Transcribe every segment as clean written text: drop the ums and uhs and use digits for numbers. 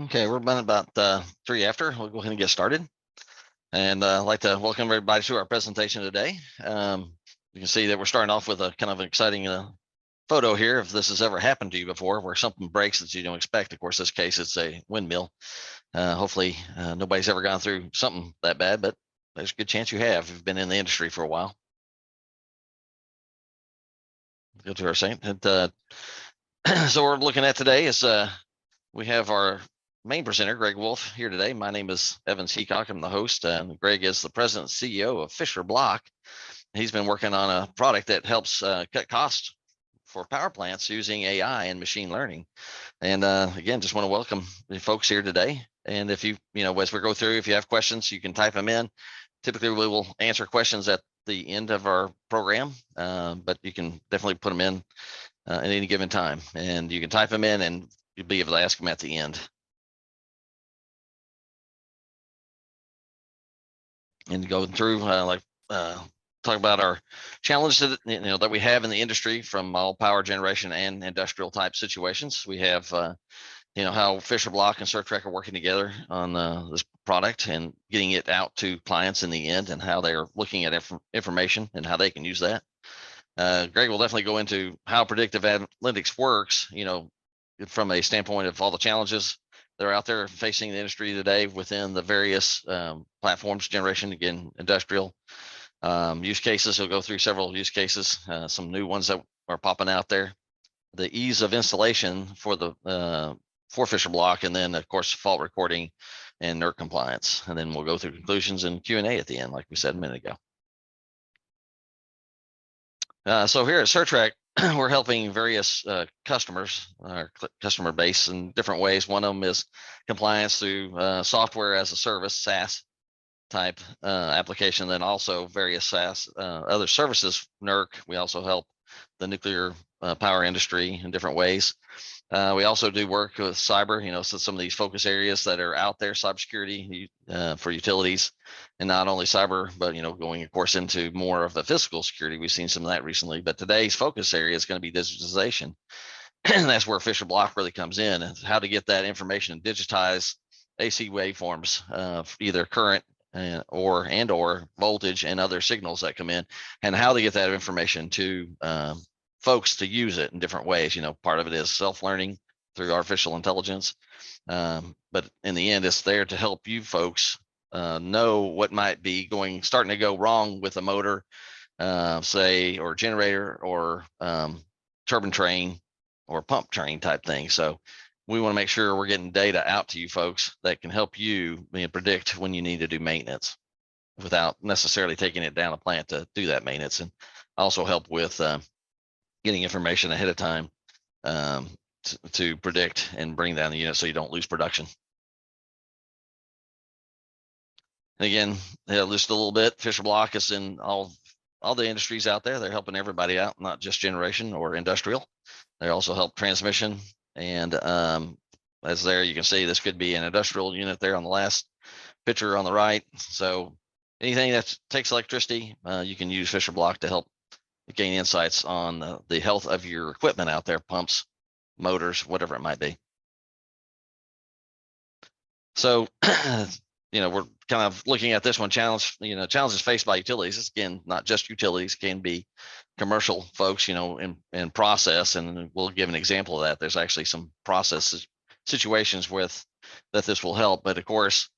Okay, we're about 3 after. We'll go ahead and get started. And I'd like to welcome everybody to our presentation today. You can see that we're starting off with a kind of an exciting photo here. If this has ever happened to you before, where something breaks that you don't expect. Of course, this case, it's a windmill. Hopefully, nobody's ever gone through something that bad, but there's a good chance you have if you've been in the industry for a while. Go to our site. So what we're looking at today is we have our main presenter, Greg Wolfe, here today. My name is Evans Heacock. I'm the host. Greg is the president and CEO of Fischer Block. He's been working on a product that helps cut costs for power plants using AI and machine learning. And again, just want to welcome the folks here today. And if you as we go through, if you have questions, you can type them in. Typically, we will answer questions at the end of our program, but you can definitely put them in at any given time. And you can type them in and you'll be able to ask them at the end. And going through talk about our challenges that that we have in the industry from all power generation and industrial type situations. We have how Fischer Block and Certrec are working together on this product and getting it out to clients in the end, and how they're looking at information and how they can use that. Greg will definitely go into how predictive analytics works, from a standpoint of all the challenges that are out there facing the industry today within the various platforms, generation, again, industrial use cases. He'll go through several use cases, some new ones that are popping out there, the ease of installation for the for Fischer Block, and then of course fault recording and NERC compliance. And then we'll go through conclusions and Q&A at the end, like we said a minute ago. So here at Certrec, we're helping various customers, our customer base, in different ways. One of them is compliance through software as a service, SaaS type application. Then also various SaaS other services, NERC. We also help the nuclear power industry in different ways. We also do work with cyber, so some of these focus areas that are out there, cybersecurity for utilities, and not only cyber, but going of course into more of the physical security. We've seen some of that recently, but today's focus area is going to be digitization. And that's where Fischer Block really comes in, and how to get that information and digitize AC waveforms, either current or voltage and other signals that come in, and how to get that information to folks to use it in different ways. Part of it is self-learning through artificial intelligence, but in the end, it's there to help you folks know what might be starting to go wrong with a motor, say, or generator, or turbine train, or pump train type thing. So we want to make sure we're getting data out to you folks that can help you predict when you need to do maintenance without necessarily taking it down a plant to do that maintenance, and also help with getting information ahead of time to predict and bring down the unit so you don't lose production. And again, just a little bit, Fischer Block is in all the industries out there. They're helping everybody out, not just generation or industrial. They also help transmission. And as there, you can see this could be an industrial unit there on the last picture on the right. So anything that takes electricity, you can use Fischer Block to help gain insights on the health of your equipment out there, pumps, motors, whatever it might be. So, we're kind of looking at this one, challenges faced by utilities. It's, again, not just utilities, can be commercial folks, in process, and we'll give an example of that. There's actually some process situations that this will help, but of course,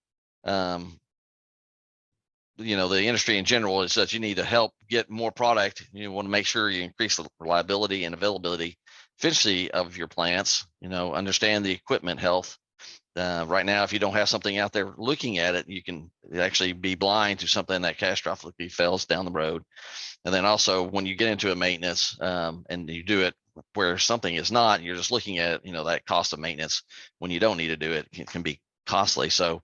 the industry in general is that you need to help get more product. You want to make sure you increase the reliability and availability, efficiency of your plants, understand the equipment health. Right now, if you don't have something out there looking at it, you can actually be blind to something that catastrophically fails down the road. And then also, when you get into a maintenance and you do it where something is not, you're just looking at, that cost of maintenance when you don't need to do it, it can be costly. So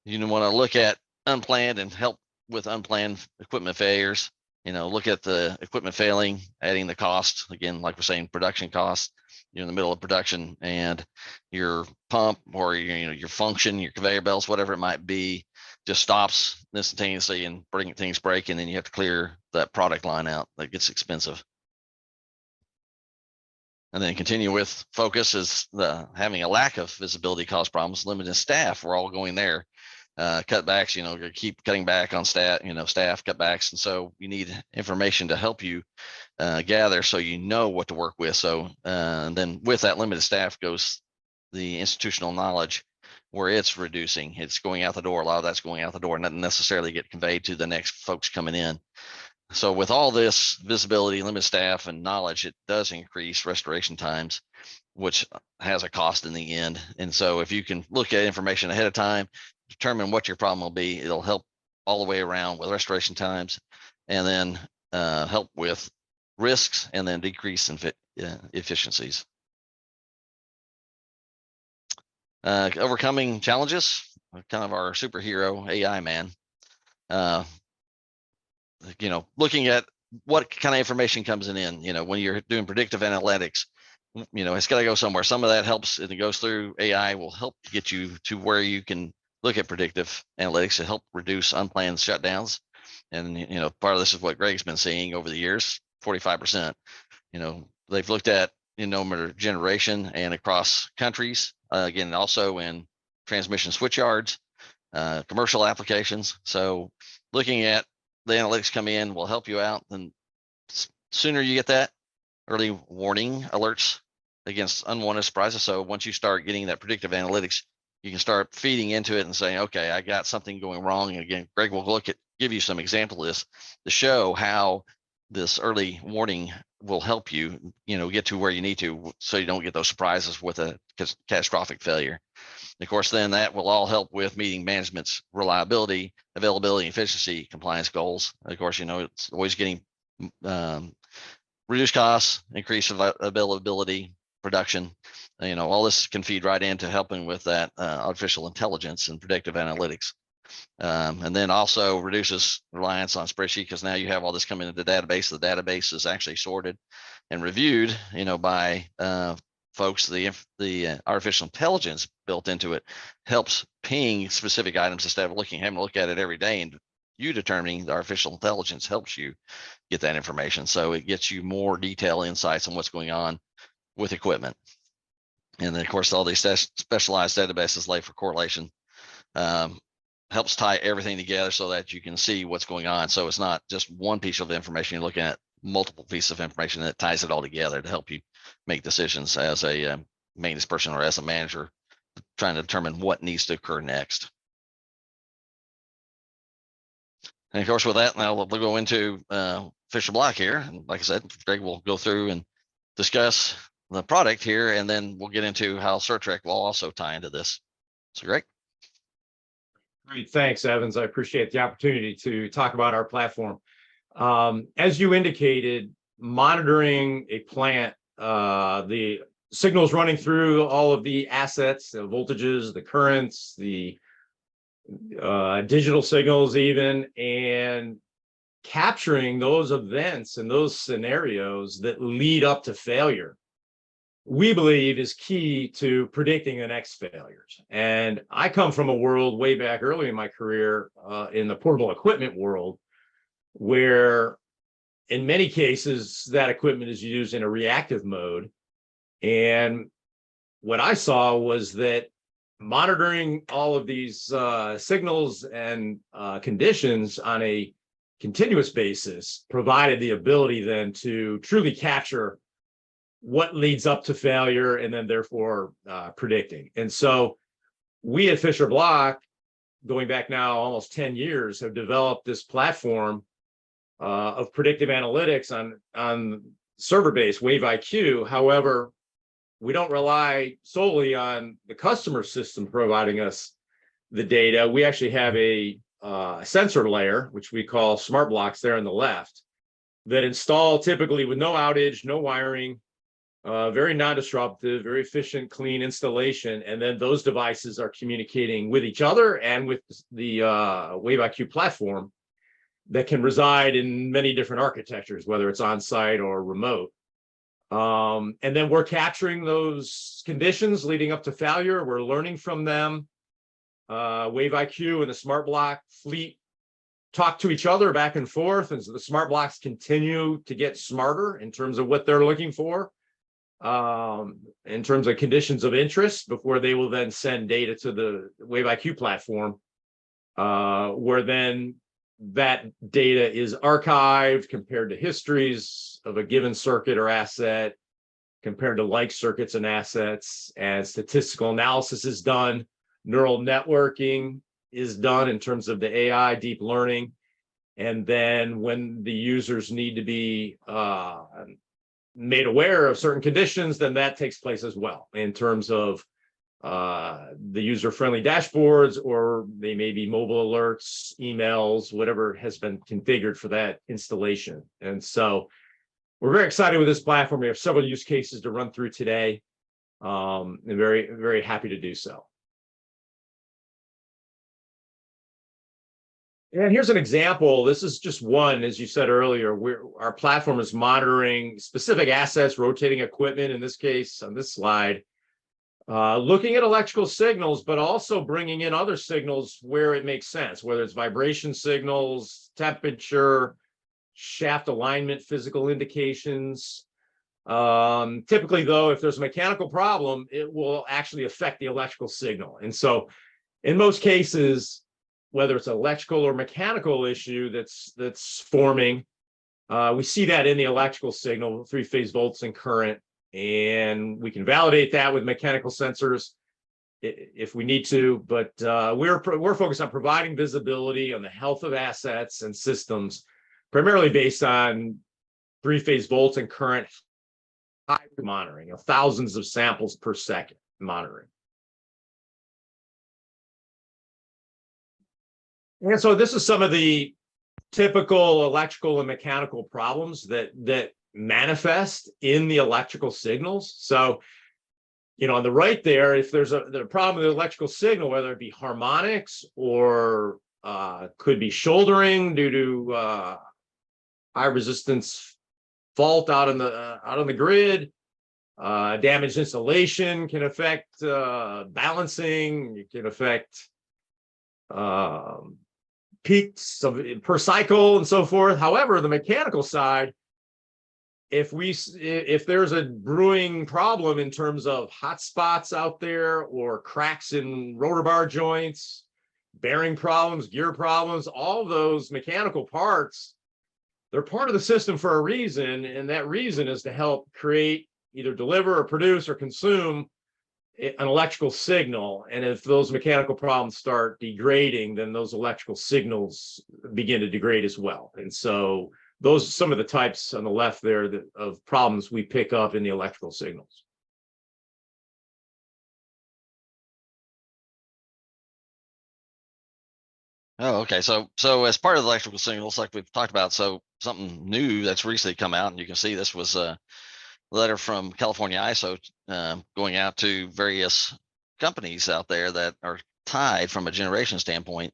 you want to look at unplanned and help with unplanned equipment failures. Look at the equipment failing, adding the cost, again, like we're saying, production costs. You're in the middle of production and your pump or your function, your conveyor belts, whatever it might be, just stops instantaneously and things break, and then you have to clear that product line out. That gets expensive. And then continue with focus is having a lack of visibility cause problems. Limited staff, we're all going there. Cutbacks, keep cutting back on staff cutbacks. And so you need information to help you gather so you know what to work with. So and then with that limited staff goes the institutional knowledge where it's reducing. It's going out the door. A lot of that's going out the door, not necessarily get conveyed to the next folks coming in. So with all this visibility, limited staff, and knowledge, it does increase restoration times, which has a cost in the end. And so if you can look at information ahead of time, determine what your problem will be, it'll help all the way around with restoration times, and then help with risks, and then decrease in efficiencies. Overcoming challenges, kind of our superhero AI man. Looking at what kind of information comes in, when you're doing predictive analytics, it's got to go somewhere. Some of that helps, and it goes through AI, will help get you to where you can look at predictive analytics to help reduce unplanned shutdowns. And, part of this is what Greg's been seeing over the years, 45%. They've looked at, generation and across countries, again, also in transmission switch yards, commercial applications. So looking at the analytics come in will help you out. And sooner you get that early warning alerts against unwanted surprises. So once you start getting that predictive analytics, you can start feeding into it and saying, okay, I got something going wrong. And again, Greg will give you some example of this to show how this early warning will help you, get to where you need to, so you don't get those surprises with a catastrophic failure. Of course, then that will all help with meeting management's reliability, availability, efficiency, compliance goals. Of course, it's always getting reduced costs, increased availability, production. All this can feed right into helping with that artificial intelligence and predictive analytics. And then also reduces reliance on spreadsheet, because now you have all this coming into the database. The database is actually sorted and reviewed, by folks. The artificial intelligence built into it helps ping specific items instead of having to look at it every day, and you determining the artificial intelligence helps you get that information. So it gets you more detailed insights on what's going on with equipment. And then of course, all these specialized databases laid for correlation helps tie everything together so that you can see what's going on. So it's not just one piece of information, you're looking at multiple pieces of information that ties it all together to help you make decisions as a maintenance person or as a manager, trying to determine what needs to occur next. And of course, with that, now we'll go into Fischer Block here. And like I said, Greg will go through and discuss the product here, and then we'll get into how Certrec will also tie into this. So Greg. Great, thanks, Evans. I appreciate the opportunity to talk about our platform. As you indicated, monitoring a plant, the signals running through all of the assets, the voltages, the currents, the digital signals even, and capturing those events and those scenarios that lead up to failure, we believe is key to predicting the next failures. And I come from a world way back early in my career in the portable equipment world, where in many cases that equipment is used in a reactive mode. And what I saw was that monitoring all of these signals and conditions on a continuous basis provided the ability then to truly capture what leads up to failure, and then therefore predicting. And so we at Fischer Block, going back now almost 10 years, have developed this platform of predictive analytics on server-based Wave IQ. However, we don't rely solely on the customer system providing us the data. We actually have a sensor layer, which we call smart blocks there on the left, that install typically with no outage, no wiring, very non-disruptive, very efficient, clean installation. And then those devices are communicating with each other and with the Wave IQ platform that can reside in many different architectures, whether it's on-site or remote. And then we're capturing those conditions leading up to failure. We're learning from them. Wave IQ and the smart block fleet talk to each other back and forth. And so the smart blocks continue to get smarter in terms of what they're looking for. in terms of conditions of interest before they will then send data to the WaveIQ platform, where then that data is archived compared to histories of a given circuit or asset, compared to like circuits and assets, and statistical analysis is done. Neural networking is done in terms of the AI deep learning. And then when the users need to be made aware of certain conditions, then that takes place as well in terms of the user-friendly dashboards, or they may be mobile alerts, emails, whatever has been configured for that installation. And so we're very excited with this platform. We have several use cases to run through today, and very, very happy to do so. And here's an example. This is just one, as you said earlier, our platform is monitoring specific assets, rotating equipment, in this case, on this slide, looking at electrical signals, but also bringing in other signals where it makes sense, whether it's vibration signals, temperature, shaft alignment, physical indications. Typically, though, if there's a mechanical problem, it will actually affect the electrical signal. And so in most cases, whether it's an electrical or mechanical issue that's forming, we see that in the electrical signal, three-phase volts and current, and we can validate that with mechanical sensors if we need to. But we're focused on providing visibility on the health of assets and systems, primarily based on three-phase volts and current high monitoring, thousands of samples per second monitoring. And so this is some of the typical electrical and mechanical problems that manifest in the electrical signals. So, on the right there, if there's a problem with the electrical signal, whether it be harmonics or could be shouldering due to high resistance fault out on the grid, damaged insulation can affect balancing. It can affect peaks per cycle and so forth. However, the mechanical side, if there's a brewing problem in terms of hot spots out there, or cracks in rotor bar joints, bearing problems, gear problems, all those mechanical parts, they're part of the system for a reason, and that reason is to help create, either deliver or produce or consume an electrical signal. And if those mechanical problems start degrading, then those electrical signals begin to degrade as well. And so those are some of the types on the left there of problems we pick up in the electrical signals. Oh, okay. So as part of the electrical signals, like we've talked about, so something new that's recently come out, and you can see this was a letter from California ISO going out to various companies out there that are tied from a generation standpoint.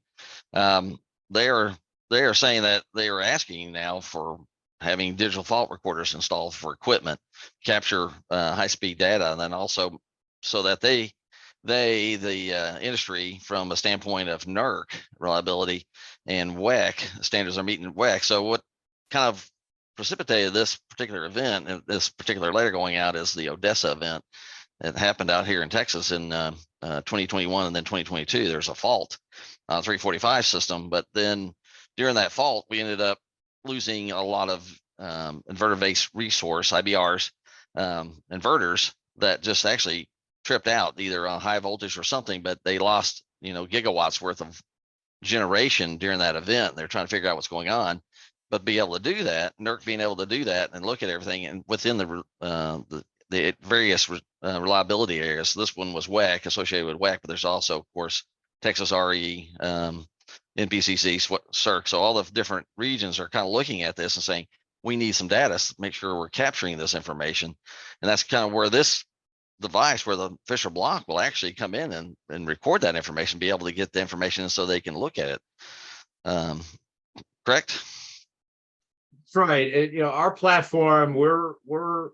They are saying that they are asking now for having digital fault recorders installed for equipment, capture high-speed data, and then also so that the industry, from a standpoint of NERC reliability and WEC standards, are meeting WEC. So what kind of precipitated this particular event and this particular letter going out is the Odessa event that happened out here in Texas in 2021 and then 2022. There's a fault on a 345 system, but then during that fault, we ended up losing a lot of inverter-based resource, IBRs, inverters that just actually tripped out either on high voltage or something, but they lost, gigawatts worth of generation during that event. They're trying to figure out what's going on, but be able to do that, NERC being able to do that and look at everything and within the various reliability areas. So this one was WEC, associated with WEC, but there's also, of course, Texas RE, NPCC, CERC. So all the different regions are kind of looking at this and saying, we need some data to make sure we're capturing this information. And that's kind of where this device, where the Fischer block will actually come in and record that information, be able to get the information so they can look at it. Correct? That's right. Our platform, we're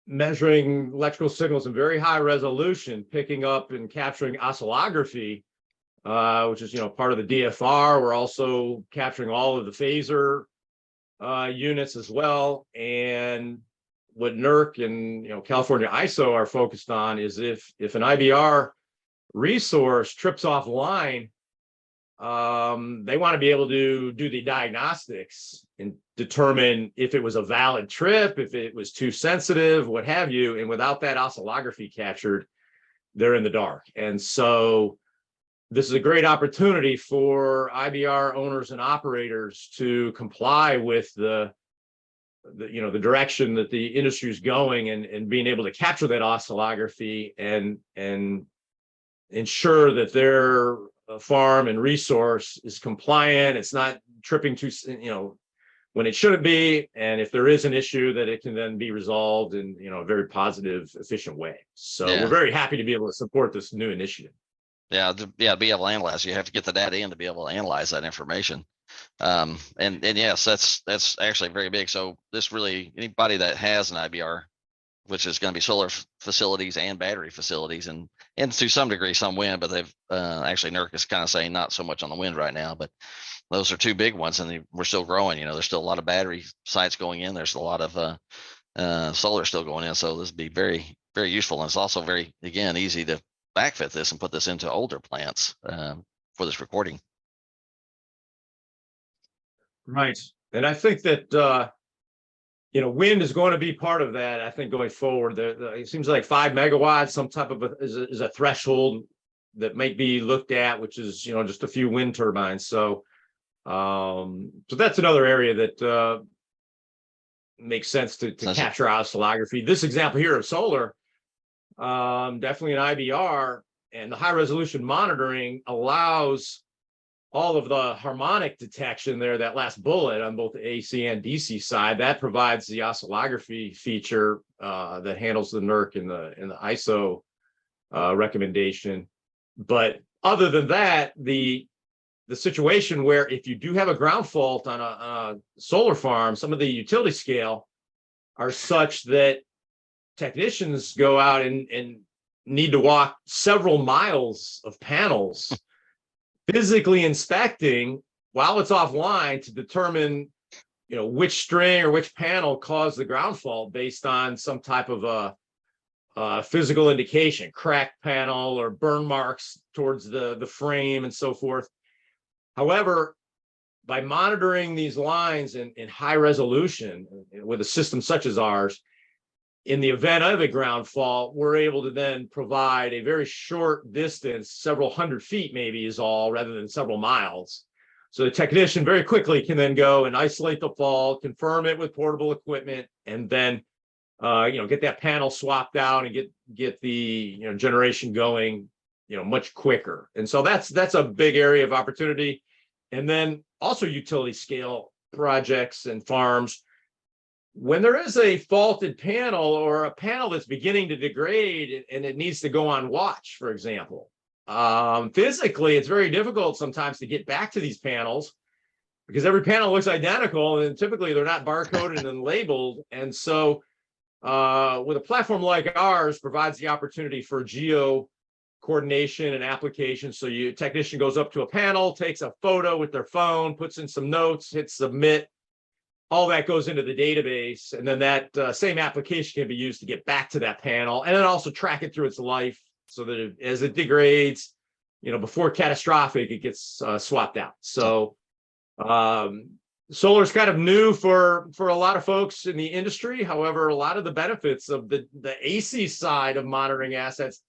measuring electrical signals in very high resolution, picking up and capturing oscillography, which is part of the DFR. We're also capturing all of the phaser units as well, and what NERC and California ISO are focused on is if an IBR resource trips offline, they want to be able to do the diagnostics and determine if it was a valid trip, if it was too sensitive, what have you. And without that oscillography captured, they're in the dark. And so this is a great opportunity for IBR owners and operators to comply with the direction that the industry is going, and being able to capture that oscillography and ensure that their farm and resource is compliant. It's not tripping too, when it shouldn't be. And if there is an issue, that it can then be resolved in, a very positive, efficient way. So Yeah. we're very happy to be able to support this new initiative. Yeah, to be able to analyze, you have to get the data in to be able to analyze that information. And yes, that's actually very big. So this really, anybody that has an IBR, which is going to be solar facilities and battery facilities, and to some degree some wind, but they've actually NERC is kind of saying not so much on the wind right now, but those are two big ones, and we're still growing. There's still a lot of battery sites going in. There's a lot of solar still going in. So this would be very, very useful, and it's also very, again, easy to backfit this and put this into older plants for this recording. Right. And I think that, wind is going to be part of that. I think going forward, it seems like 5 megawatts, some type of is a threshold that might be looked at, which is, just a few wind turbines. So that's another area that makes sense to capture oscillography. This example here of solar, definitely an IBR, and the high resolution monitoring allows all of the harmonic detection there, that last bullet on both the AC and DC side. That provides the oscillography feature that handles the NERC and the ISO recommendation. But other than that, the situation where if you do have a ground fault on a solar farm, some of the utility scale are such that technicians go out and need to walk several miles of panels physically inspecting while it's offline to determine, which string or which panel caused the ground fault based on some type of a physical indication, cracked panel or burn marks towards the frame and so forth. However, by monitoring these lines in high resolution with a system such as ours, in the event of a ground fault, we're able to then provide a very short distance, several hundred feet maybe is all, rather than several miles. So the technician very quickly can then go and isolate the fault, confirm it with portable equipment, and then get that panel swapped out and get the generation going much quicker. And so that's a big area of opportunity. And then also utility scale projects and farms. When there is a faulted panel or a panel that's beginning to degrade and it needs to go on watch, for example, physically, it's very difficult sometimes to get back to these panels because every panel looks identical and typically they're not barcoded and labeled. And so with a platform like ours provides the opportunity for geo coordination and application. So your technician goes up to a panel, takes a photo with their phone, puts in some notes, hits submit. All that goes into the database, and then that same application can be used to get back to that panel, and then also track it through its life, so that as it degrades, before catastrophic, it gets swapped out. So, solar is kind of new for a lot of folks in the industry. However, a lot of the benefits of the AC side of monitoring assets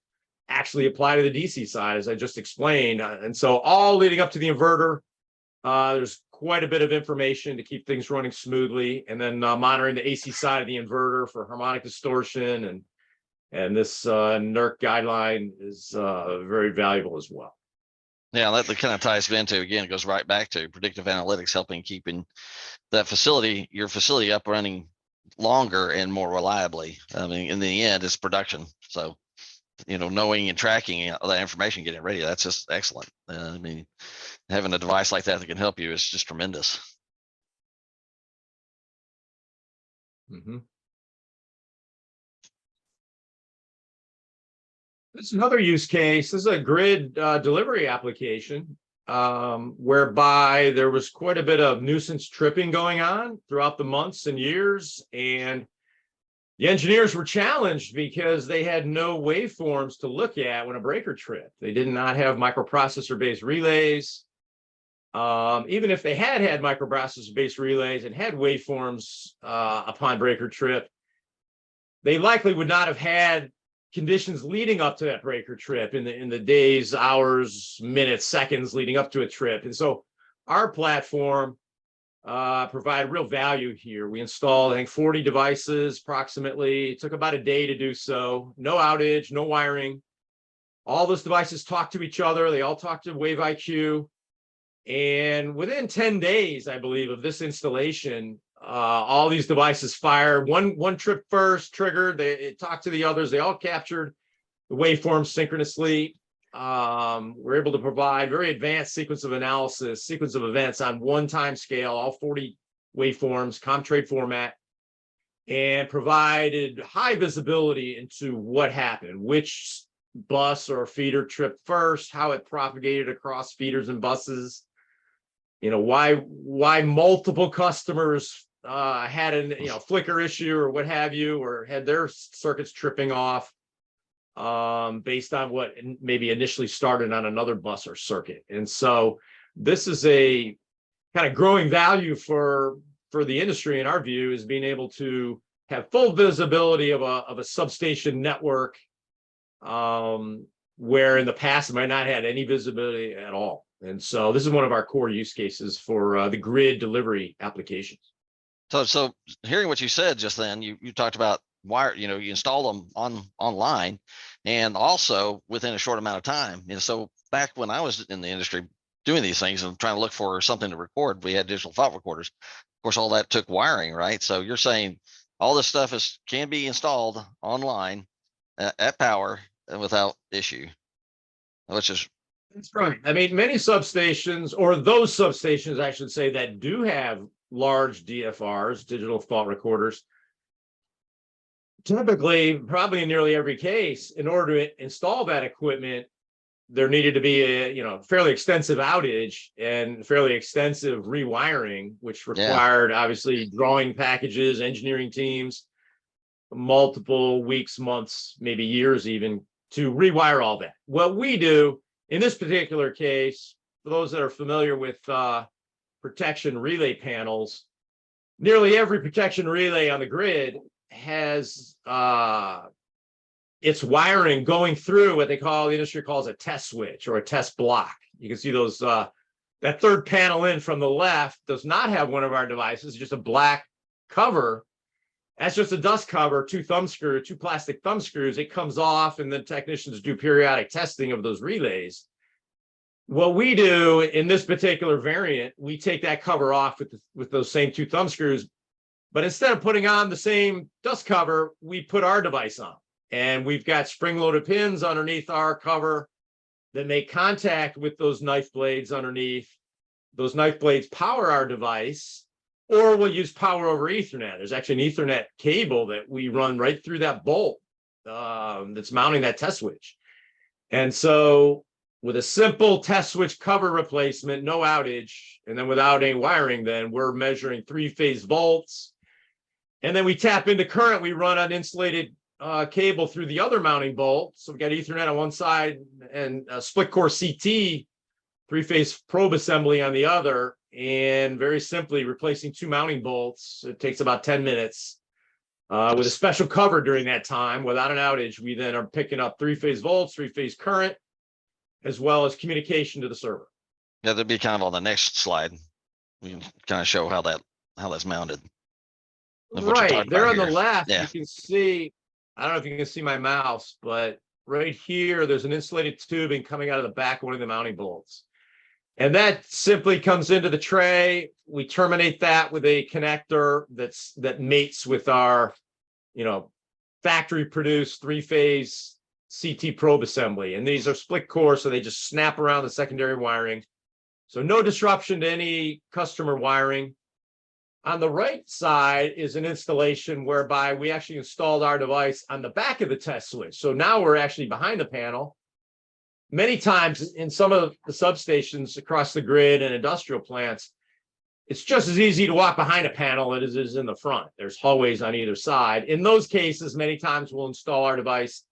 actually apply to the DC side, as I just explained. And so, all leading up to the inverter, there's quite a bit of information to keep things running smoothly, and then monitoring the AC side of the inverter for harmonic distortion, and this NERC guideline is very valuable as well. Yeah, that kind of ties into, again, it goes right back to predictive analytics, helping keeping that facility, your facility, up running longer and more reliably. I mean, in the end, it's production. So, knowing and tracking all that information, getting it ready, that's just excellent. I mean, having a device like that can help you is just tremendous. Mm-hmm. This is another use case. This is a grid delivery application whereby there was quite a bit of nuisance tripping going on throughout the months and years. And The engineers were challenged because they had no waveforms to look at when a breaker tripped. They did not have microprocessor-based relays. Even if they had microprocessor-based relays and had waveforms upon breaker trip, they likely would not have had conditions leading up to that breaker trip in the days, hours, minutes, seconds leading up to a trip. And so our platform provide real value here. We installed, I think, 40 devices approximately. It took about a day to do so. No outage, no wiring. All those devices talk to each other. They all talk to Wave IQ. And within 10 days, I believe, of this installation, all these devices fired. One trip first triggered. It talked to the others. They all captured the waveforms synchronously. We're able to provide very advanced sequence of analysis, sequence of events on one time scale, all 40 waveforms, ComTrade format, and provided high visibility into what happened, which bus or feeder tripped first, how it propagated across feeders and buses, why multiple customers had an flicker issue or what have you, or had their circuits tripping off based on what maybe initially started on another bus or circuit. And so this is a kind of growing value for the industry, in our view, is being able to have full visibility of a substation network where in the past it might not have had any visibility at all. And so this is one of our core use cases for the grid delivery applications. So hearing what you said just then, you talked about wire, you install them online and also within a short amount of time. So back when I was in the industry doing these things and trying to look for something to record, we had digital fault recorders. Of course, all that took wiring, right? So you're saying all this stuff can be installed online at power and without issue, which is. That's right. I mean, many substations, or those substations, I should say, that do have large DFRs, digital fault recorders, typically, probably in nearly every case, in order to install that equipment, there needed to be a fairly extensive outage and fairly extensive rewiring, which required obviously drawing packages, engineering teams, multiple weeks, months, maybe years even, to rewire all that. What we do in this particular case, for those that are familiar with protection relay panels, nearly every protection relay on the grid has its wiring going through what the industry calls a test switch or a test block. You can see those, that third panel in from the left does not have one of our devices, just a black cover. That's just a dust cover, two plastic thumb screws. It comes off, and then technicians do periodic testing of those relays. What we do in this particular variant, we take that cover off with those same two thumb screws, but instead of putting on the same dust cover, we put our device on. And we've got spring-loaded pins underneath our cover that make contact with those knife blades underneath. Those knife blades power our device, or we'll use power over Ethernet. There's actually an Ethernet cable that we run right through that bolt that's mounting that test switch. And so with a simple test switch cover replacement, no outage, and then without any wiring, then we're measuring three-phase volts. And then we tap into current. We run an insulated cable through the other mounting bolt. So we've got Ethernet on one side and a split core CT, three-phase probe assembly on the other. And very simply replacing two mounting bolts. It takes about 10 minutes with a special cover during that time without an outage. We then are picking up three-phase volts, three-phase current, as well as communication to the server. Yeah, that'd be kind of on the next slide. We can kind of show how that's mounted. Right there on the left, yeah. You can see, I don't know if you can see my mouse, but right here, there's an insulated tubing coming out of the back of one of the mounting bolts. And that simply comes into the tray. We terminate that with a connector that mates with our, factory produced three-phase CT probe assembly. And these are split core, so they just snap around the secondary wiring. So no disruption to any customer wiring. On the right side is an installation whereby we actually installed our device on the back of the test switch. So now we're actually behind the panel. Many times in some of the substations across the grid and industrial plants, it's just as easy to walk behind a panel as it is in the front. There's hallways on either side. In those cases, many times we'll install our device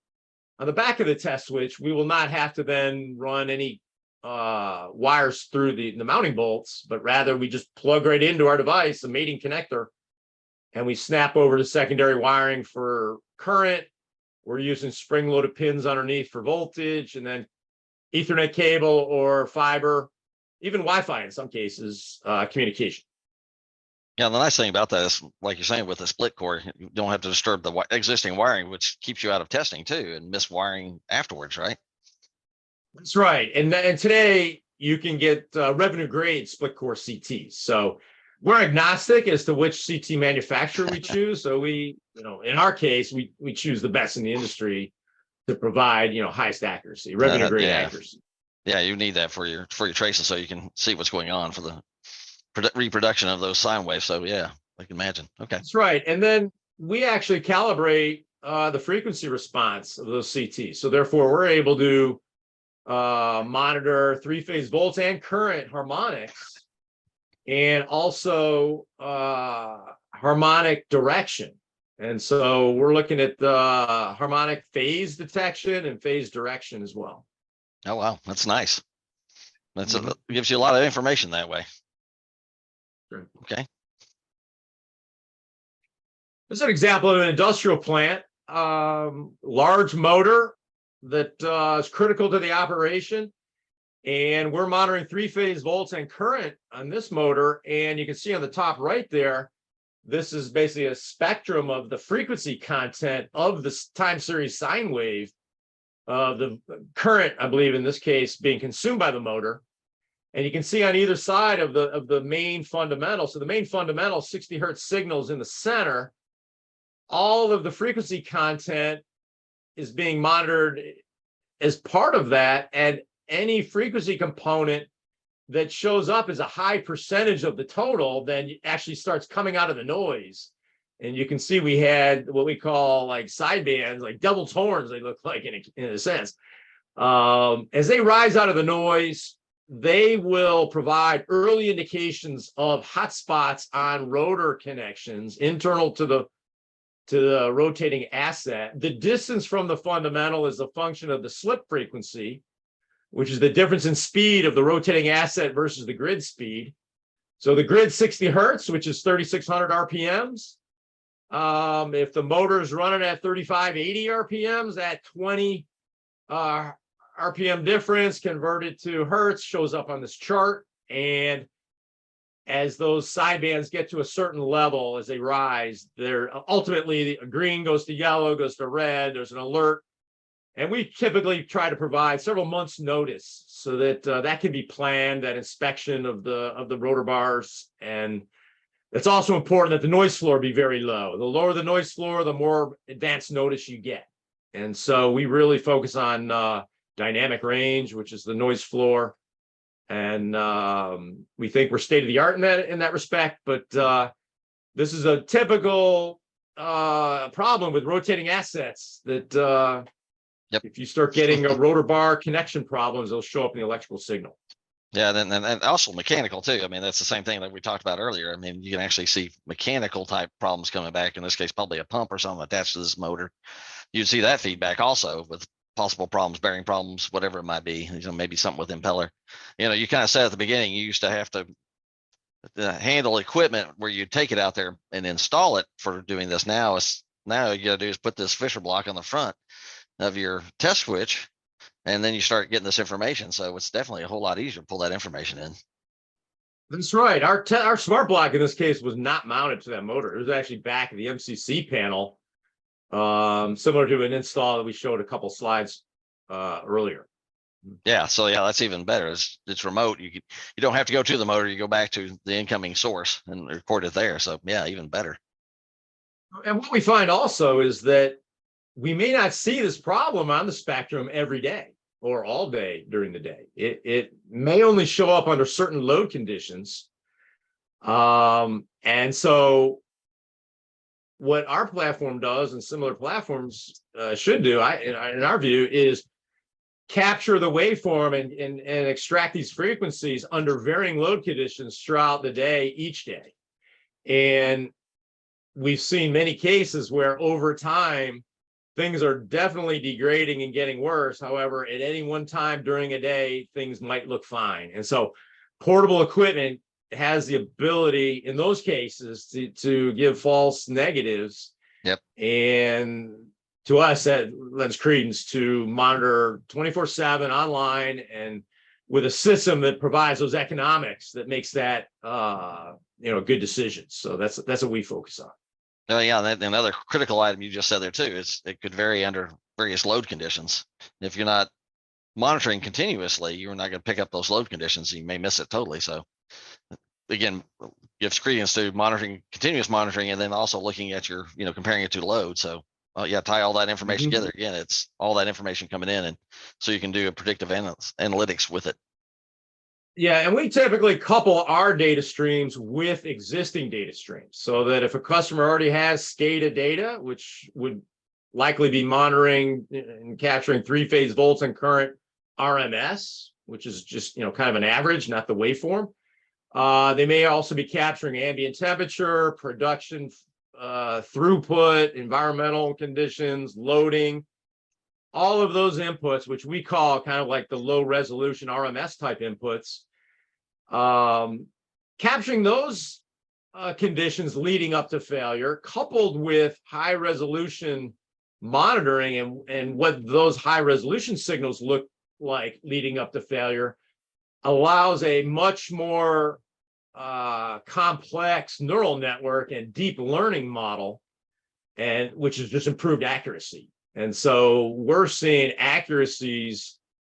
on the back of the test switch. We will not have to then run any wires through the mounting bolts, but rather we just plug right into our device, a mating connector, and we snap over to secondary wiring for current. We're using spring-loaded pins underneath for voltage, and then Ethernet cable or fiber, even Wi-Fi in some cases, communication. Yeah, the nice thing about that is, like you're saying, with the split core, you don't have to disturb the existing wiring, which keeps you out of testing too, and miss wiring afterwards, right? That's right. And today you can get revenue grade split core CTs. So we're agnostic as to which CT manufacturer we choose. So we, in our case, we choose the best in the industry to provide, highest accuracy, revenue grade accuracy. Yeah, you need that for your traces so you can see what's going on for the reproduction of those sine waves. So yeah, I can imagine. Okay. That's right. And then we actually calibrate the frequency response of those CTs. So therefore, we're able to monitor three-phase volts and current harmonics, and also harmonic direction. And so we're looking at the harmonic phase detection and phase direction as well. Oh, wow. That's nice. That's gives you a lot of information that way. Sure. Okay. This is an example of an industrial plant, large motor that is critical to the operation. And we're monitoring three-phase volts and current on this motor. And you can see on the top right there, this is basically a spectrum of the frequency content of the time series sine wave, the current, I believe in this case, being consumed by the motor. And you can see on either side of the main fundamental. So the main fundamental 60 hertz signals in the center. All of the frequency content is being monitored as part of that, and any frequency component that shows up as a high percentage of the total then actually starts coming out of the noise. And you can see we had what we call like sidebands, like devil's horns, they look like in a sense. As they rise out of the noise, they will provide early indications of hotspots on rotor connections internal to the rotating asset. The distance from the fundamental is a function of the slip frequency, which is the difference in speed of the rotating asset versus the grid speed. So the grid 60 hertz, which is 3,600 RPMs. If the motor is running at 3580 RPMs, that 20 RPM difference converted to hertz shows up on this chart. And as those sidebands get to a certain level, as they rise, they're ultimately green goes to yellow, goes to red, there's an alert. And we typically try to provide several months notice so that that can be planned, that inspection of the rotor bars. And it's also important that the noise floor be very low. The lower the noise floor, the more advanced notice you get. And so we really focus on dynamic range, which is the noise floor. And we think we're state of the art in that respect. But this is a typical problem with rotating assets that if you start getting a rotor bar connection problems, they'll show up in the electrical signal. Yeah, and also mechanical too. I mean, that's the same thing that we talked about earlier. I mean, you can actually see mechanical type problems coming back. In this case, probably a pump or something attached to this motor. You'd see that feedback also with possible problems, bearing problems, whatever it might be. Maybe something with impeller. You kind of said at the beginning, you used to have to handle equipment where you take it out there and install it for doing this. Now you got to do is put this Fischer block on the front of your test switch, and then you start getting this information. So it's definitely a whole lot easier to pull that information in. That's right. Our smart block in this case was not mounted to that motor. It was actually back of the MCC panel, similar to an install that we showed a couple slides earlier. Yeah, so yeah, that's even better. It's remote. You don't have to go to the motor. You go back to the incoming source and record it there. So yeah, even better. And what we find also is that we may not see this problem on the spectrum every day or all day during the day. It may only show up under certain load conditions. And so what our platform does and similar platforms should do, in our view, is capture the waveform and extract these frequencies under varying load conditions throughout the day, each day. And we've seen many cases where over time, things are definitely degrading and getting worse. However, at any one time during a day, things might look fine. And so portable equipment has the ability in those cases to give false negatives. Yep. And to us, that lends credence to monitor 24/7 online and with a system that provides those economics that makes that good decisions. So that's what we focus on. Oh yeah, another critical item you just said there too is it could vary under various load conditions. If you're not monitoring continuously, you're not going to pick up those load conditions. You may miss it totally. So again, gives credence to monitoring, continuous monitoring, and then also looking at your, comparing it to load. So yeah, tie all that information together. Again, it's all that information coming in, and so you can do a predictive analytics with it. Yeah, and we typically couple our data streams with existing data streams so that if a customer already has SCADA data, which would likely be monitoring and capturing three-phase volts and current RMS, which is just, kind of an average, not the waveform. They may also be capturing ambient temperature, production throughput, environmental conditions, loading, all of those inputs, which we call kind of like the low resolution RMS type inputs, capturing those conditions leading up to failure, coupled with high resolution monitoring and what those high resolution signals look like leading up to failure, allows a much more complex neural network and deep learning model, and which is just improved accuracy. And so we're seeing accuracies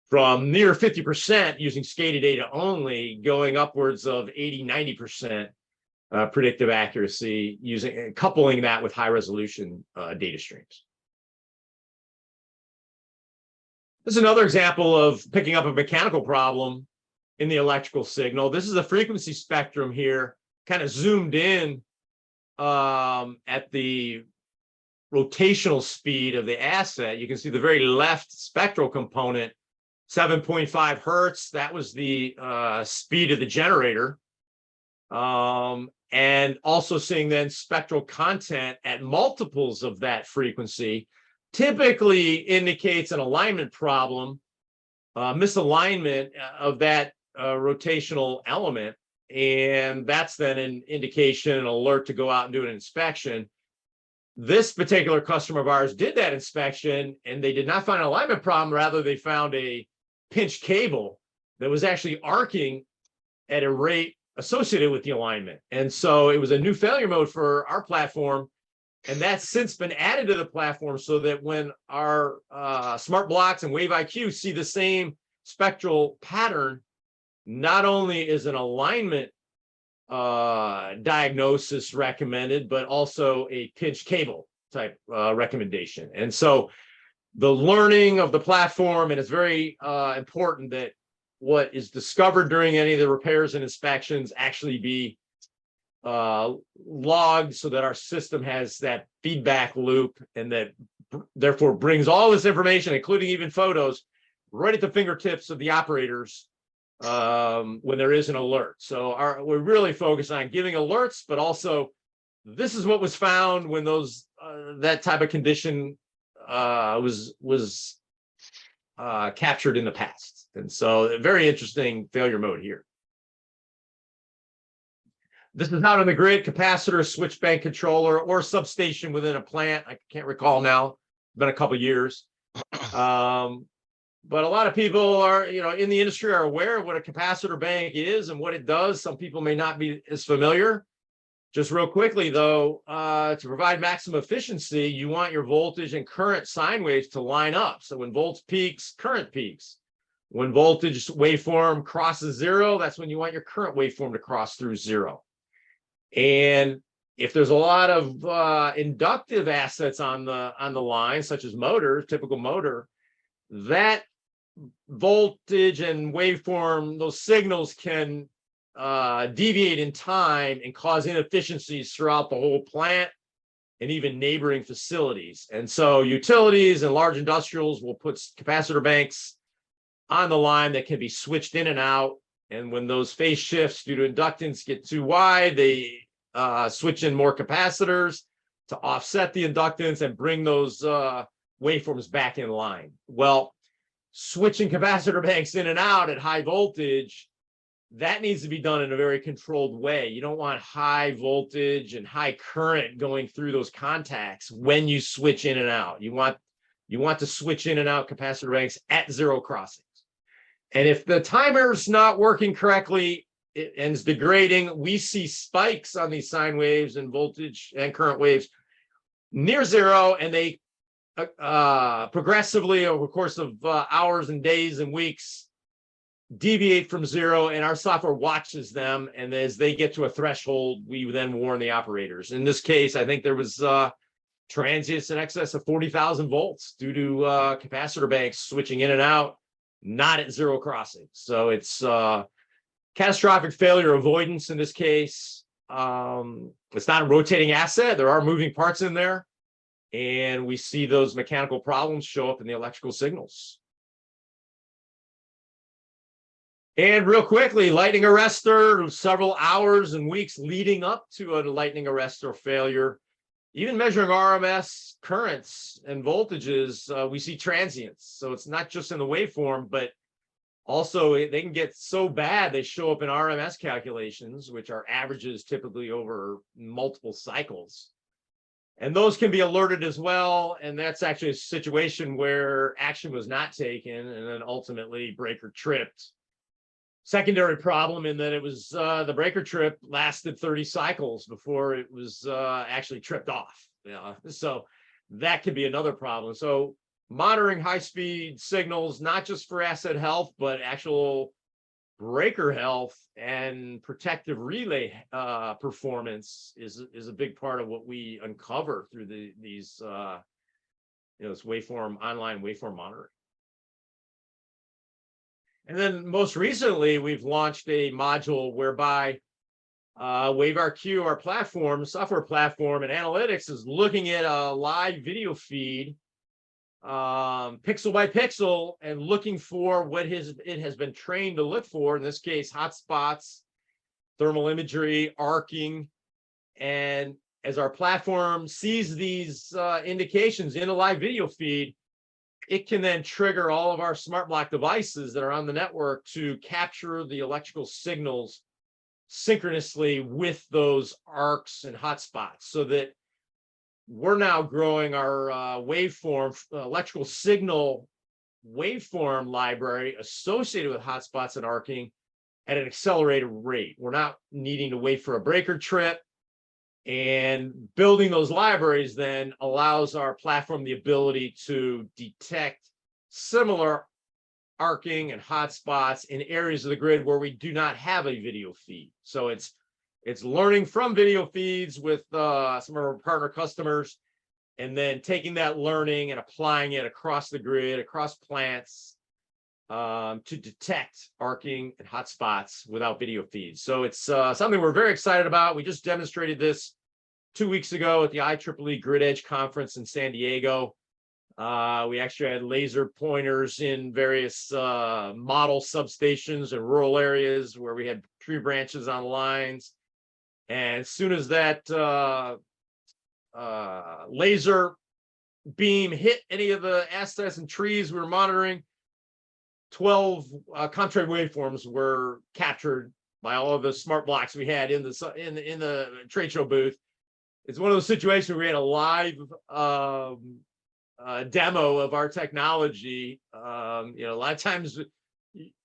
from near 50% using SCADA data only, going upwards of 80-90% predictive accuracy, coupling that with high resolution data streams. This is another example of picking up a mechanical problem in the electrical signal. This is a frequency spectrum here, kind of zoomed in at the rotational speed of the asset. You can see the very left spectral component, 7.5 hertz. That was the speed of the generator. And also seeing then spectral content at multiples of that frequency typically indicates an alignment problem, misalignment of that rotational element. And that's then an indication, an alert to go out and do an inspection. This particular customer of ours did that inspection and they did not find an alignment problem. Rather, they found a pinched cable that was actually arcing at a rate associated with the alignment. And so it was a new failure mode for our platform. And that's since been added to the platform so that when our smart blocks and Wave IQ see the same spectral pattern, not only is an alignment diagnosis recommended, but also a pinched cable type recommendation. And so the learning of the platform, and it's very important that what is discovered during any of the repairs and inspections actually be logged so that our system has that feedback loop and that therefore brings all this information, including even photos, right at the fingertips of the operators when there is an alert. So we're really focused on giving alerts, but also this is what was found when that type of condition was captured in the past. And so a very interesting failure mode here. This is out on the grid, capacitor, switch bank controller, or substation within a plant. I can't recall now. It's been a couple of years. But a lot of people are, in the industry are aware of what a capacitor bank is and what it does. Some people may not be as familiar. Just real quickly, though, to provide maximum efficiency, you want your voltage and current sine waves to line up. So when volts peaks, current peaks. When voltage waveform crosses zero, that's when you want your current waveform to cross through zero. And if there's a lot of inductive assets on the line, such as motors, typical motor, that voltage and waveform, those signals can deviate in time and cause inefficiencies throughout the whole plant and even neighboring facilities. And so utilities and large industrials will put capacitor banks on the line that can be switched in and out. And when those phase shifts due to inductance get too wide, they switch in more capacitors to offset the inductance and bring those waveforms back in line. Well, switching capacitor banks in and out at high voltage, that needs to be done in a very controlled way. You don't want high voltage and high current going through those contacts when you switch in and out. You want to switch in and out capacitor banks at zero crossings. And if the timer's not working correctly, it ends degrading. We see spikes on these sine waves and voltage and current waves near zero, and they progressively over the course of hours and days and weeks deviate from zero, and our software watches them. And as they get to a threshold, we then warn the operators. In this case, I think there was transients in excess of 40,000 volts due to capacitor banks switching in and out, not at zero crossing. So it's catastrophic failure avoidance in this case. It's not a rotating asset. There are moving parts in there, and we see those mechanical problems show up in the electrical signals. And real quickly, lightning arrestor, several hours and weeks leading up to a lightning arrestor failure. Even measuring RMS currents and voltages, we see transients. So it's not just in the waveform, but also they can get so bad they show up in RMS calculations, which are averages typically over multiple cycles. And those can be alerted as well. And that's actually a situation where action was not taken and then ultimately breaker tripped. Secondary problem in that it was the breaker trip lasted 30 cycles before it was actually tripped off. So that could be another problem. So monitoring high-speed signals, not just for asset health, but actual breaker health and protective relay performance is a big part of what we uncover through these this waveform, online waveform monitoring. And then most recently, we've launched a module whereby WaveRQ, our platform, software platform, and analytics is looking at a live video feed, pixel by pixel, and looking for what it has been trained to look for. In this case, hotspots, thermal imagery, arcing. And as our platform sees these indications in a live video feed, it can then trigger all of our smart block devices that are on the network to capture the electrical signals synchronously with those arcs and hotspots, so that we're now growing our waveform, electrical signal waveform library associated with hotspots and arcing at an accelerated rate. We're not needing to wait for a breaker trip. And building those libraries then allows our platform the ability to detect similar arcing and hotspots in areas of the grid where we do not have a video feed. So it's learning from video feeds with some of our partner customers, and then taking that learning and applying it across the grid, across plants, to detect arcing and hotspots without video feeds. So it's something we're very excited about. We just demonstrated this 2 weeks ago at the IEEE Grid Edge conference in San Diego. We actually had laser pointers in various model substations in rural areas where we had tree branches on lines. And as soon as that laser beam hit any of the assets and trees we were monitoring, 12 contrary waveforms were captured by all of the smart blocks we had in the trade show booth. It's one of those situations where we had a live demo of our technology. A lot of times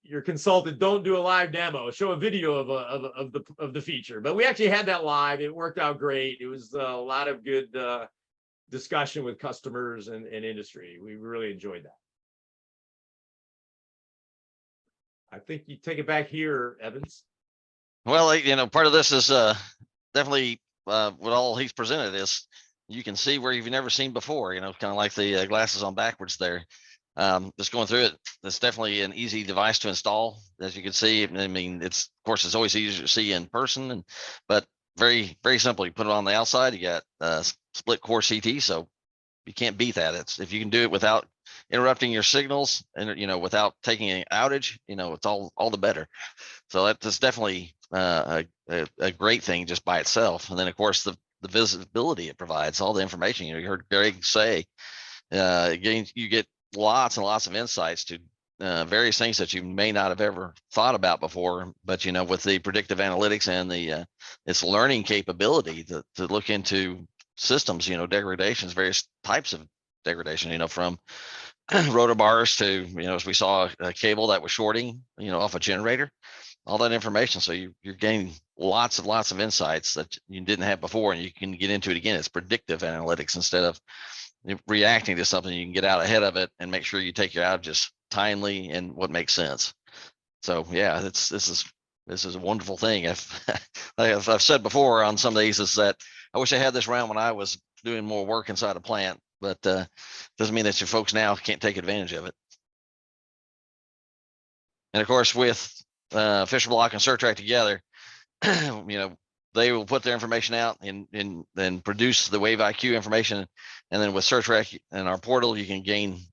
your consultant don't do a live demo, show a video of the feature, but we actually had that live. It worked out great. It was a lot of good discussion with customers and industry. We really enjoyed that. I think you take it back here, Evans. Well, part of this is definitely what all he's presented is you can see where you've never seen before, kind of like the glasses on backwards there. Just going through it, it's definitely an easy device to install. As you can see, I mean, of course, it's always easier to see in person, but very, very simple. You put it on the outside, you got split core CT, so you can't beat that. If you can do it without interrupting your signals and, without taking an outage, it's all the better. So that's definitely a great thing just by itself. And then of course the visibility it provides, all the information, you heard Greg say, you get lots and lots of insights to various things that you may not have ever thought about before, but with the predictive analytics and the its learning capability to look into systems, degradations, various types of degradation, from rotor bars to, as we saw a cable that was shorting, off a generator, all that information. So you're gaining lots and lots of insights that you didn't have before, and you can get into it again. It's predictive analytics instead of reacting to something. You can get out ahead of it and make sure you take your outages timely and what makes sense. So yeah, this is a wonderful thing. I've said before on some of these is that I wish I had this around when I was doing more work inside a plant, but doesn't mean that your folks now can't take advantage of it. And of course, with Fischer Block and Certrec together, they will put their information out and then produce the Wave IQ information. And then with Certrec and our portal, you can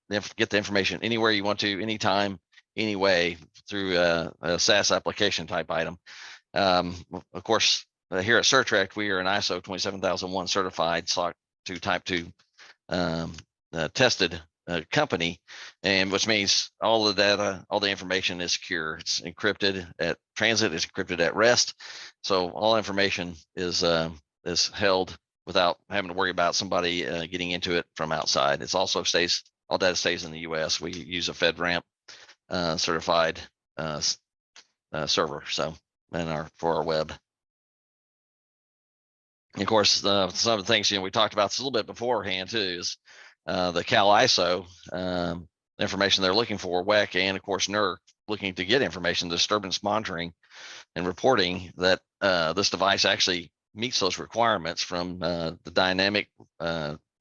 get the information anywhere you want to, anytime, anyway, through a SaaS application type item. Of course, here at Certrec, we are an ISO 27001 certified SOC 2 Type 2 tested company, and which means all the data, all the information is secure. It's encrypted at transit, it's encrypted at rest. So all information is held without having to worry about somebody getting into it from outside. It's also all data stays in the US. We use a FedRAMP certified server. So, for our web. And of course, some of the things, we talked about this a little bit beforehand too, is the CAISO information they're looking for, WEC, and of course NERC looking to get information, disturbance monitoring and reporting that this device actually meets those requirements from the dynamic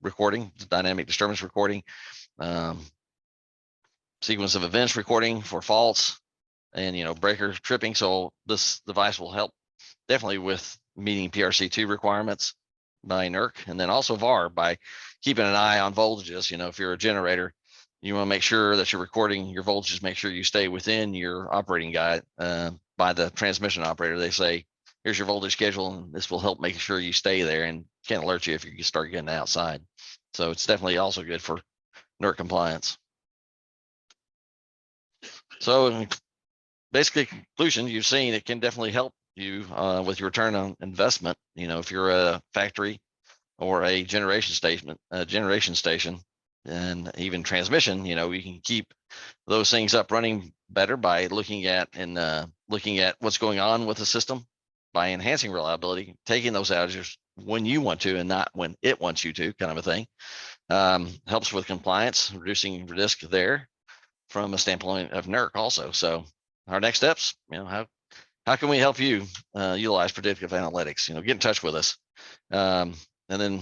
recording, the dynamic disturbance recording, sequence of events recording for faults, and breaker tripping. So this device will help definitely with meeting PRC2 requirements by NERC, and then also VAR by keeping an eye on voltages. If you're a generator, you want to make sure that you're recording your voltages, make sure you stay within your operating guide by the transmission operator. They say, here's your voltage schedule, and this will help make sure you stay there and can alert you if you start getting outside. So it's definitely also good for NERC compliance. So basically, conclusion, you've seen it can definitely help you with your return on investment. If you're a factory or a generation station, and even transmission, you can keep those things up running better by looking at what's going on with the system, by enhancing reliability, taking those outages when you want to and not when it wants you to, kind of a thing. Helps with compliance, reducing risk there from a standpoint of NERC also. So our next steps, how can we help you utilize predictive analytics? Get in touch with us. And then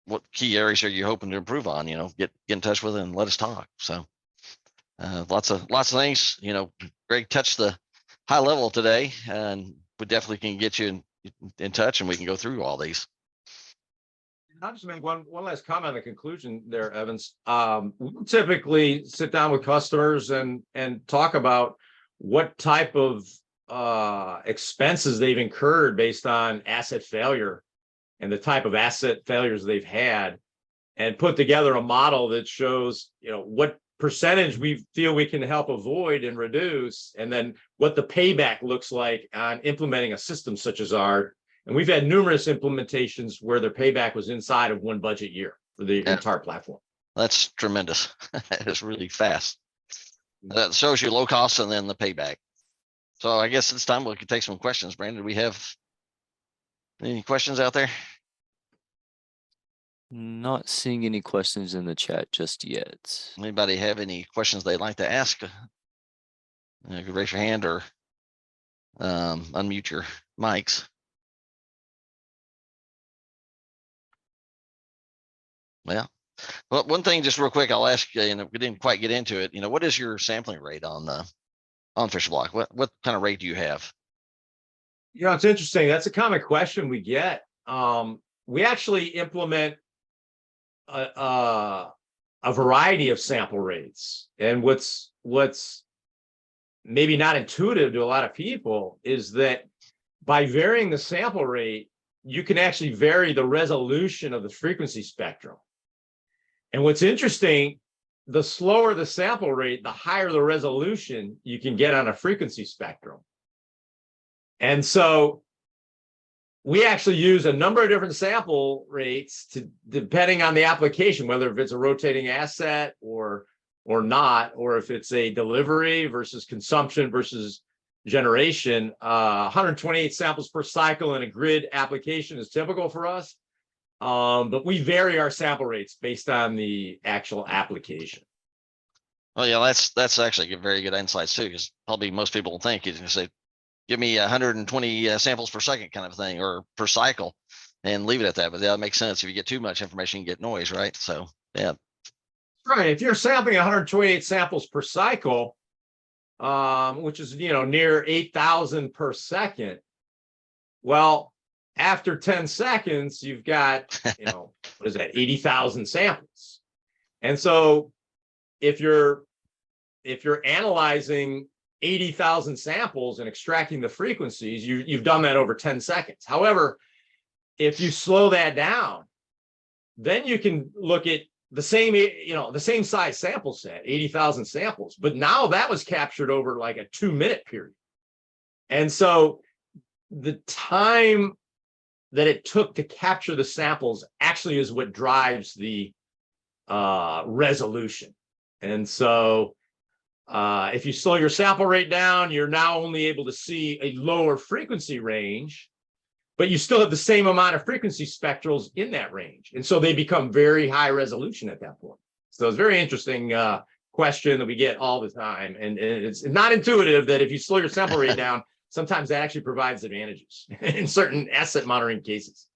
what key areas are you hoping to improve on? Get in touch with it and let us talk. So lots of things. Greg touched the high level today, and we definitely can get you in touch, and we can go through all these. I'll just make one last comment on the conclusion there, Evans. We typically sit down with customers and talk about what type of expenses they've incurred based on asset failure and the type of asset failures they've had, and put together a model that shows, what percentage we feel we can help avoid and reduce, and then what the payback looks like on implementing a system such as ours. And we've had numerous implementations where the payback was inside of one budget year for the entire platform. That's tremendous. It's really fast. That shows you low cost and then the payback. So I guess it's time we could take some questions. Brandon, do we have any questions out there? Not seeing any questions in the chat just yet. Anybody have any questions they'd like to ask? You can raise your hand or unmute your mics. Well, one thing just real quick, I'll ask you, we didn't quite get into it. What is your sampling rate on Fischer Block? What kind of rate do you have? It's interesting. That's a common question we get. We actually implement a a variety of sample rates. And what's maybe not intuitive to a lot of people is that by varying the sample rate, you can actually vary the resolution of the frequency spectrum. And what's interesting, the slower the sample rate, the higher the resolution you can get on a frequency spectrum. And so we actually use a number of different sample rates to, depending on the application, whether if it's a rotating asset or not, or if it's a delivery versus consumption versus generation. 128 samples per cycle in a grid application is typical for us. But we vary our sample rates based on the actual application. Well, yeah, that's actually very good insights too, because probably most people will think you can say, give me 120 samples per second kind of thing, or per cycle, and leave it at that. But that makes sense. If you get too much information, you get noise, right? So yeah. Right. If you're sampling 128 samples per cycle, which is, near 8,000 per second. Well, after 10 seconds, you've got, what is that, 80,000 samples. And so if you're analyzing 80,000 samples and extracting the frequencies, you've done that over 10 seconds. However, if you slow that down, then you can look at the same size sample set, 80,000 samples, but now that was captured over like a 2-minute period. And so the time that it took to capture the samples actually is what drives the resolution. And so if you slow your sample rate down, you're now only able to see a lower frequency range, but you still have the same amount of frequency spectrals in that range. And so they become very high resolution at that point. So it's a very interesting question that we get all the time. And it's not intuitive that if you slow your sample rate down, sometimes that actually provides advantages in certain asset monitoring cases.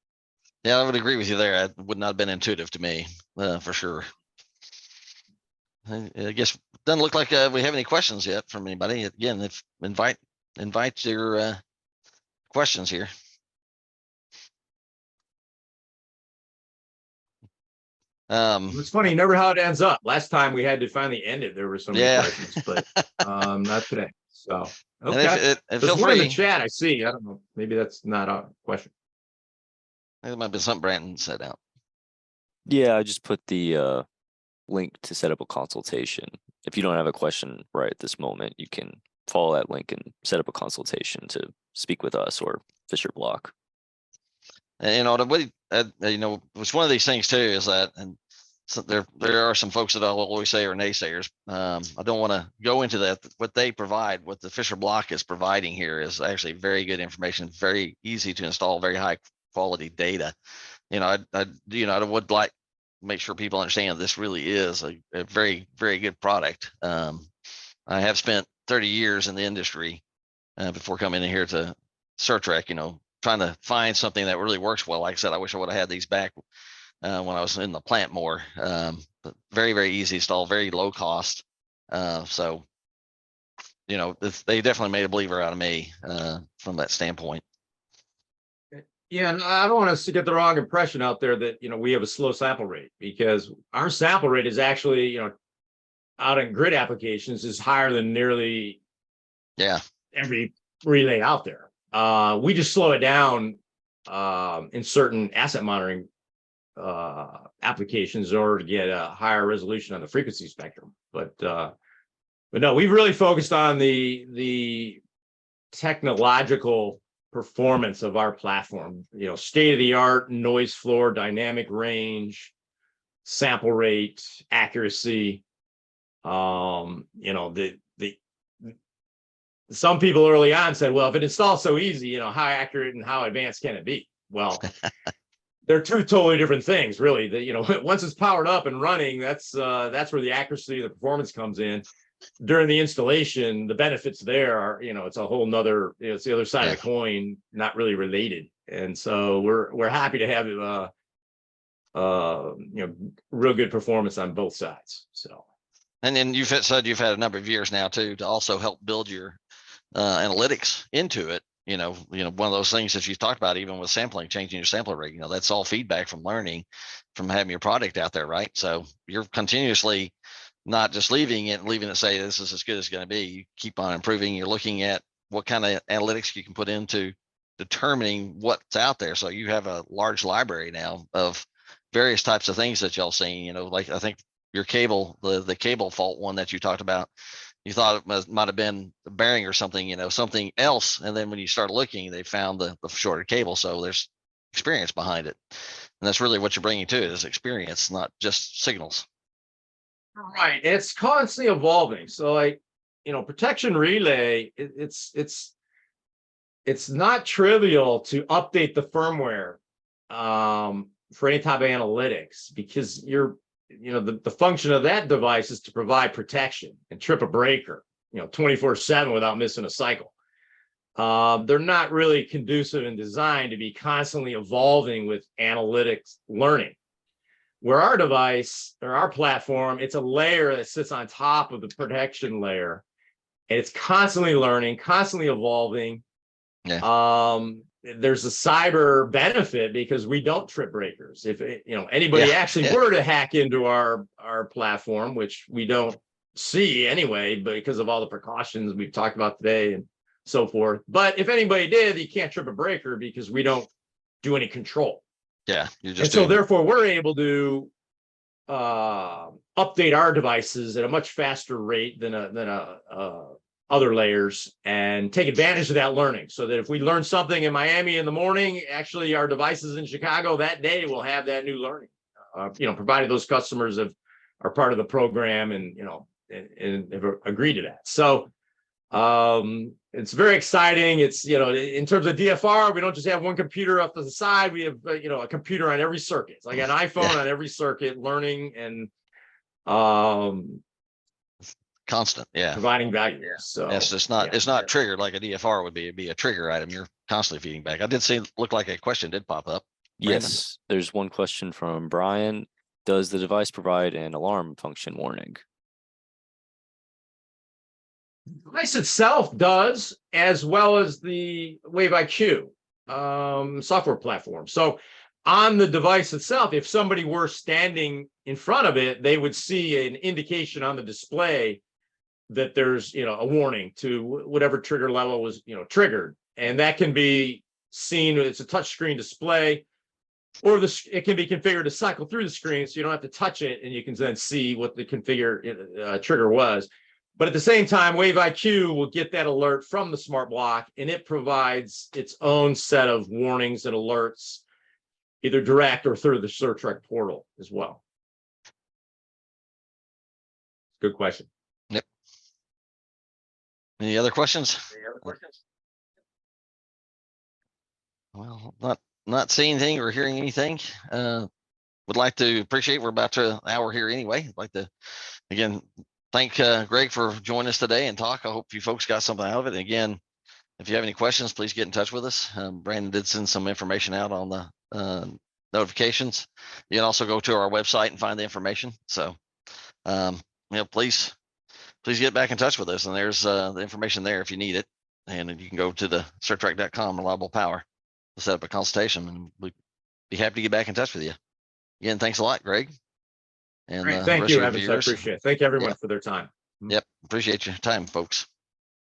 Yeah, I would agree with you there. It would not have been intuitive to me, for sure. I guess doesn't look like we have any questions yet from anybody. Again, if invite your questions here. It's funny, never how it ends up. Last time we had to finally end it. There were so many questions, but not today. So okay, there's one in the chat. I see. I don't know. Maybe that's not a question. It might be something Brandon said out. Yeah, I just put the link to set up a consultation. If you don't have a question right at this moment, you can follow that link and set up a consultation to speak with us or Fischer Block. And it's one of these things too, is that, and so there are some folks that I'll always say are naysayers. I don't want to go into that. What they provide, what the Fischer Block is providing here, is actually very good information, very easy to install, very high quality data. I would like to make sure people understand this really is a very, very good product. I have spent 30 years in the industry before coming in here to Certrec, trying to find something that really works well. Like I said, I wish I would have had these back when I was in the plant more. But very, very easy to install, very low cost. So they definitely made a believer out of me from that standpoint. Yeah, and I don't want us to get the wrong impression out there that we have a slow sample rate, because our sample rate is actually out in grid applications is higher than nearly every relay out there. We just slow it down in certain asset monitoring applications in order to get a higher resolution on the frequency spectrum. But no, we've really focused on the technological performance of our platform. State-of-the-art noise floor, dynamic range, sample rate, accuracy. Some people early on said, well, if it installs so easy, how accurate and how advanced can it be? Well, they're two totally different things, really. Once it's powered up and running, that's where the accuracy, the performance comes in. During the installation, the benefits there are, it's a whole nother, it's the other side of the coin, not really related. And so we're happy to have real good performance on both sides. So. And then you've said you've had a number of years now too to also help build your analytics into it. one of those things that you talked about, even with sampling, changing your sampler rate, that's all feedback from learning, from having your product out there, right? So you're continuously not just leaving it say this is as good as it's going to be. You keep on improving. You're looking at what kind of analytics you can put into determining what's out there. So you have a large library now of various types of things that y'all seen, like I think your cable, the cable fault one that you talked about, you thought it might have been a bearing or something, something else. And then when you start looking, they found the shorted cable. So there's experience behind it. And that's really what you're bringing to it, is experience, not just signals. Right. It's constantly evolving. So like, protection relay, it's not trivial to update the firmware for any type of analytics, because the function of that device is to provide protection and trip a breaker, 24/7 without missing a cycle. They're not really conducive in design to be constantly evolving with analytics learning. Where our device or our platform, it's a layer that sits on top of the protection layer, and it's constantly learning, constantly evolving. Yeah. There's a cyber benefit because we don't trip breakers. If anybody actually were to hack into our platform, which we don't see anyway, because of all the precautions we've talked about today and so forth. But if anybody did, you can't trip a breaker because we don't do any control. Yeah, you're And just so therefore we're able to update our devices at a much faster rate than other layers, and take advantage of that learning, so that if we learn something in Miami in the morning, actually our devices in Chicago that day will have that new learning, provided those customers are part of the program and have agreed to that. So it's very exciting. It's, in terms of DFR, we don't just have one computer up to the side. We have, a computer on every circuit. It's like an iPhone on every circuit, learning and constant. Yeah. Providing value. So yes, it's not triggered like a DFR would be. It'd be a trigger item. You're constantly feeding back. I did see, look like a question did pop up. Brandon? Yes, there's one question from Brian. Does the device provide an alarm function warning? The device itself does, as well as the Wave IQ software platform. So on the device itself, if somebody were standing in front of it, they would see an indication on the display that there's a warning to whatever trigger level was triggered, and that can be seen. It's a touch screen display, or it can be configured to cycle through the screen, so you don't have to touch it, and you can then see what the trigger was. But at the same time, Wave IQ will get that alert from the smart block, and it provides its own set of warnings and alerts, either direct or through the Certrec portal as well. Good question. Yep. Any other questions? Well, not seeing anything or hearing anything. Would like to appreciate, we're about to an hour here anyway. I'd like to again thank Greg for joining us today and talk. I hope you folks got something out of it. And again, if you have any questions, please get in touch with us. Brandon did send some information out on the notifications. You can also go to our website and find the information. So please get back in touch with us, and there's the information there if you need it. And you can go to the Certrec.com, reliable power, to set up a consultation, and we'd be happy to get back in touch with you. Again, thanks a lot, Greg. And thank you, Evans. I appreciate it. Thank everyone for their time. Yep. Appreciate your time, folks.